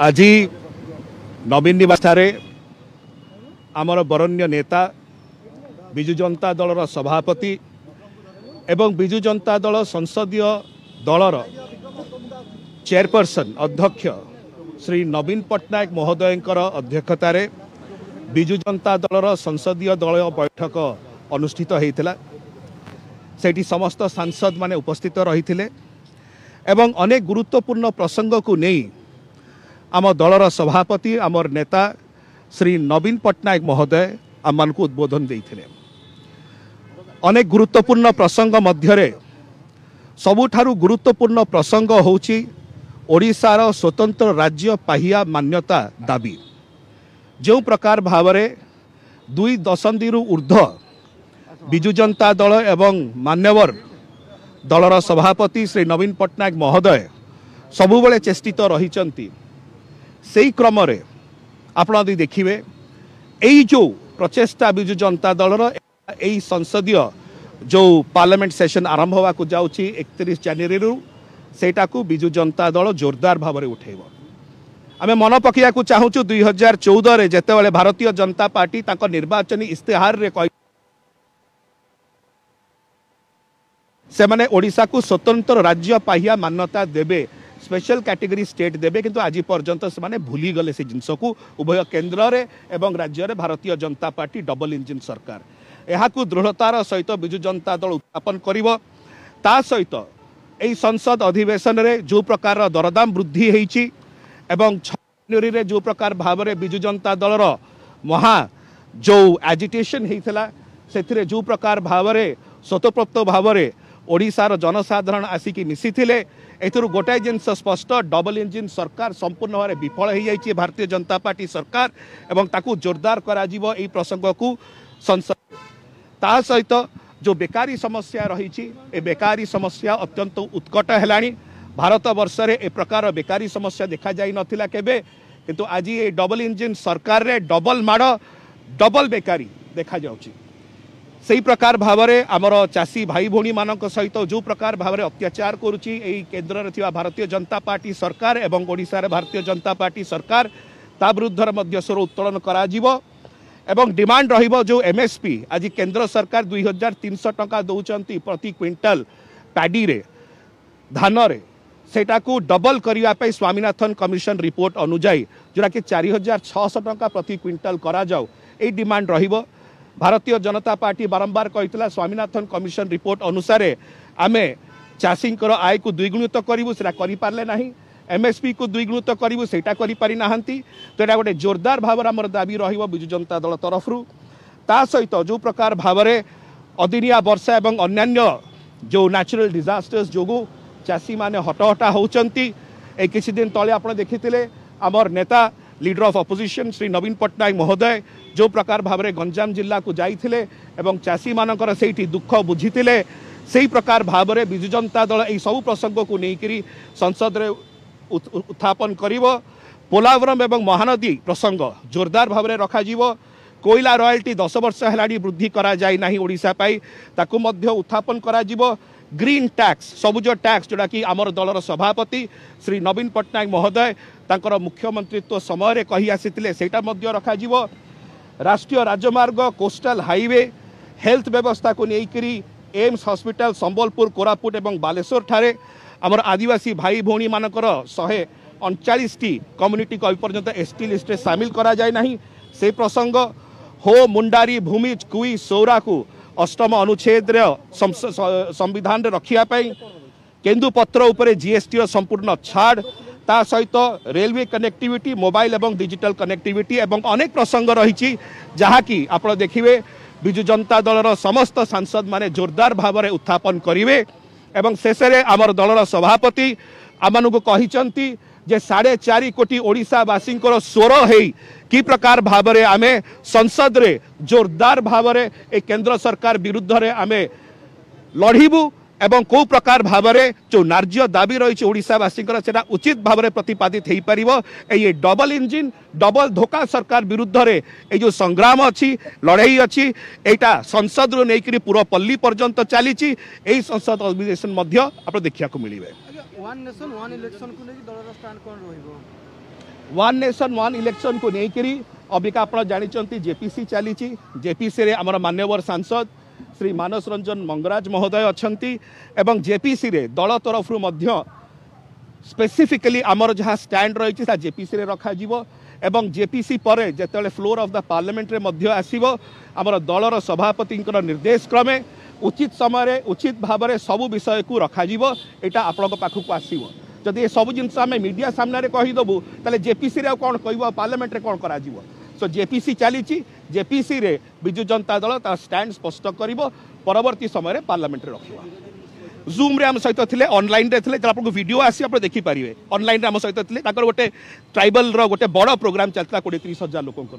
आज नवीन निवास आमर बरण्य नेता विजु जनता दलर सभापति एवं विजु जनता दल संसदीय दलर चेयरपर्सन अध्यक्ष श्री नवीन पट्टनायक महोदयंकर अध्यक्षतार विजु जनता दलर संसदीय दल बैठक अनुष्ठित होता सेठी समस्त सांसद माने उपस्थित रही एवं अनेक गुरुत्वपूर्ण प्रसंग को नहीं आम दलर सभापति आमर नेता श्री नवीन पट्टनायक महोदय आम को उद्बोधन देते अनेक गुरुत्वपूर्ण प्रसंग मध्य सबुठारु गुरुत्वपूर्ण प्रसंग होची ओडिशार स्वतंत्र राज्य पाहिया मान्यता दाबी जो प्रकार भाव में 2 दशंधि ऊर्ध्व विजु जनता दल एवं मान्यवर दलर सभापति श्री नवीन पट्टनायक महोदय सबुबले चेष्टित रही से क्रम आप देखिए यही जो प्रचेषा विजु जनता दलर यही संसदीय जो पार्लियामेंट सेशन आरंभ होगा जाऊँगी 31 जनवरी सेटा को विजु जनता दल जोरदार भाव में उठेब आम मन पकड़ा चाहूँ 2014 जिते भारतीय जनता पार्टी तांको निर्वाचन इस्तेहार रे से माने ओडिशा को स्वतंत्र राज्य पाहिया मान्यता देबे स्पेशल कैटेगरी स्टेट देबे किंतु आज पर्यंत से माने भूली गले से जिनस को उभय केन्द्र रे एवं राज्य रे Bharatiya Janata party double engine सरकार यह दृढ़तार सहित विजु जनता दल उत्थापन करिवो ता सहित एई संसद अधिवेशन रे जो प्रकार दरदाम वृद्धि होईची एवं 6 जनवरी रे जो प्रकार भाव में विजु जनता दलर महा जो एजिटेशन होता से जो प्रकार भाव में स्वतःप्रत भाव में ओडिशार जनसाधारण आसिकी मिसिथिले एथुरु गोटाए जिनस स्पष्ट डबल इंजिन सरकार संपूर्ण भाव विफल हो जाइए भारतीय जनता पार्टी सरकार एवं ताकू जोरदार करा जीवो एई प्रसंग को संसद ता सहित जो बेकारी समस्या रही बेकारी समस्या अत्यंत उत्कट है भारत वर्ष रे ए प्रकार बेकारी समस्या देखा जाई नथिला केबे किंतु आज ये डबल इंजिन सरकार रे डबल माड़ डबल बेकारी देखा जाउची सही प्रकार भाव में आमर चाषी भाई भौणी मानक सहित जो प्रकार भाव में अत्याचार करुच्ची केन्द्र में भारतीय जनता पार्टी सरकार एवं ओडिशा भारतीय जनता पार्टी सरकार ता विरुद्ध स्वर उत्तोलन करा एवं डिमांड रहिबो जो एमएसपी आज केंद्र सरकार 2300 टंका दौरान प्रति क्विंटाल पैडी रे धान रे सेटा को डबल करने स्वामीनाथन कमिशन रिपोर्ट अनुजाई जोटा कि 4600 टंका प्रति क्विंटाल करा जाऊ ए डिमांड रहिबो भारतीय जनता पार्टी बारंबार कहता स्वामीनाथन कमिशन रिपोर्ट अनुसार आमे चाषी आय को द्विगुणित करूँ से करें ना एमएसपी को द्विगुणित करूँ से करें ना तो यहाँ गोटे जोरदार भाव में दाबी रजु जनता दल तरफ ता सहित जो प्रकार भाव में अदिनिया वर्षा एवं अन्यान्य जो नेचुरल डिजास्टर्स जो चाषी माने हटहटा होती किसी दिन तले आप देखी आमर नेता लीडर ऑफ अपोजिशन श्री नवीन पट्टनायक महोदय जो प्रकार भाव में गंजाम जिला को जाइथिले एवं चाषी मानकर सेठी दुख बुझीथिले से प्रकार भाव में विजु जनता दल यही सब प्रसंग को लेकर संसद रे उत्थापन करिवो पोलावरम एवं महानदी प्रसंग जोरदार भाव में रखाजिवो कोयला रॉयल्टी 10 वर्ष है वृद्धि करा जाय नाही ओडिशा पाई ताकू मध्य उत्थापन करा जिवो ग्रीन टैक्स सबुज टैक्स जोड़ा कि आमर दलर सभापति श्री नवीन पट्टनायक महोदय तांकर मुख्यमंत्रित्व समय रे कही आसीथिले सेटा मध्य रखाजिवो राष्ट्रीय राजमार्ग कोस्टल हाईवे हेल्थ व्यवस्था को लेकर एम्स हॉस्पिटल संबलपुर कोरापुट एवं बालेश्वर ठारे आमर आदिवासी भाई भौणी मानकर 139 टी कम्युनिटी को पर्यंत एसटी लिस्ट में सामिल करा जाए नहीं से प्रसंग हो मुंडारी भूमि कुई सौरा को 8म अनुच्छेद संविधान रखापी केन्दुपत्र उपरे जीएसटी संपूर्ण छाड़ ता सहित रेलवे कनेक्टिविटी मोबाइल एवं डिजिटल कनेक्टिविटी एवं अनेक प्रसंग रही जहाँकि आप देखिए विजु जनता दलर समस्त सांसद माने जोरदार भाव में उत्थापन करेंगे एवं शेष में आमर दलर सभापति आम को कहते जे 4.5 कोटी ओडिशावासी स्वर है कि प्रकार भाव में आमे संसद रे जोरदार भाव में एक केंद्र सरकार विरुद्ध रे आमे लड़िबू एवं को प्रकार भाव में जो नार्य दाबी रही ओडिशावासी उचित भाव में प्रतिपादित हो पार ये डबल इंजिन डबल धोखा सरकार विरुद्ध रे ये जो संग्राम अच्छी लड़ाई अच्छी यहाँ संसद रू नहीं पूरा पल्ली पर्यंत चली संसद अधिवेशन आप देखा मिले वन नेशन वन इलेक्शन को लेकर अबिका आप जानते जेपीसी चली जेपीसी रे आमर मान्यवर सांसद श्री मानस रंजन मंगराज महोदय अच्छा जेपीसी रे दल तरफ स्पेसिफिकली आमर जहाँ स्टैंड रही जेपीसी रे रखा एवं जेपीसी पर जिते फ्लोर ऑफ द पार्लियामेंट रे आसीबो आमर दलर सभापति निर्देश क्रमे उचित समय उचित भाव में सबू विषय को रखाजिबो एटा आपन पाखक आसीबो जदि ये सब जिन आम मीडिया सामने कहीदेबू ताले जेपीसी रे कौन कह पार्लियामेंट रे कौन करा सो जेपीसी चली जेपीसी रे बिजु जनता दल तार स्टैंड स्पष्ट करिवो परवर्ती समय रे पार्लियामेंट रे रखिबा जूम रे आम सहित थिले ऑनलाइन रे थिले आपको वीडियो आसी आप देखि पारिबे ऑनलाइन रे आम सहित थिले ताकर गोटे ट्राइबल रो गोटे बड़ प्रोग्राम चलता 20-30 हजार लोकंकर